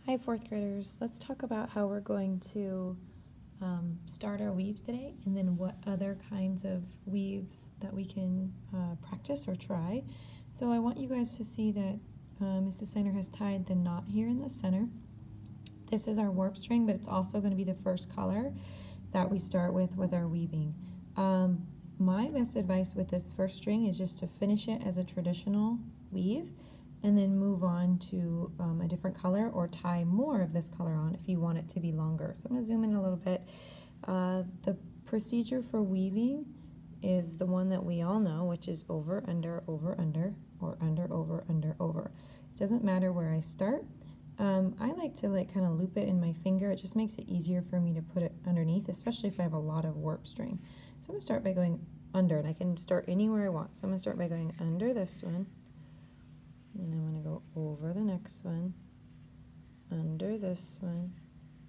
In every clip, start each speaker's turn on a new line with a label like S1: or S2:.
S1: Hi, fourth graders. Let's talk about how we're going to start our weave today, and then what other kinds of weaves that we can practice or try. So I want you guys to see that Mrs. Steiner has tied the knot here in the center. This is our warp string, but it's also going to be the first color that we start with our weaving. My best advice with this first string is just to finish it as a traditional weave and then move on to a different color or tie more of this color on if you want it to be longer. So I'm going to zoom in a little bit. The procedure for weaving is the one that we all know, which is over, under, or under, over. It doesn't matter where I start. I like to kind of loop it in my finger. It just makes it easier for me to put it underneath, especially if I have a lot of warp string. So I'm going to start by going under, and I can start anywhere I want. So I'm going to start by going under this one, and I'm going to go over the next one, under this one,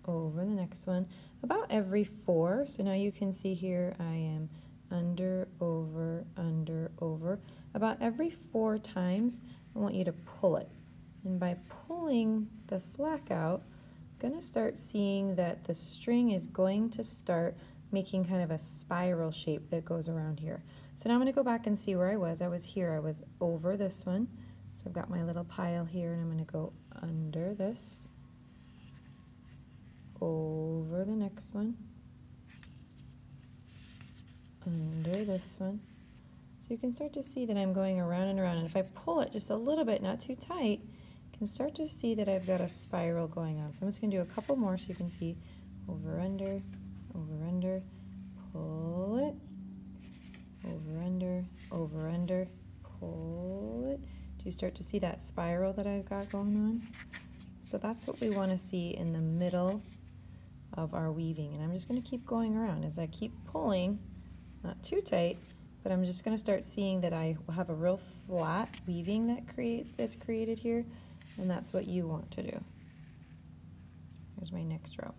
S1: over the next one, about every 4. So now you can see here I am under, over, about every 4 times. I want you to pull it. And by pulling the slack out, I'm going to start seeing that the string is going to start making kind of a spiral shape that goes around here. So now I'm going to go back and see where I was. I was here. I was over this one. So I've got my little pile here, and I'm going to go under this, over the next one, under this one. So you can start to see that I'm going around and around, and if I pull it just a little bit, not too tight, you can start to see that I've got a spiral going on. So I'm just going to do a couple more so you can see over, under, pull it, over, under, pull it. Do you start to see that spiral that I've got going on? So that's what we want to see in the middle of our weaving. And I'm just going to keep going around as I keep pulling, not too tight, but I'm just going to start seeing that I have a real flat weaving that's created here, and that's what you want to do. Here's my next row.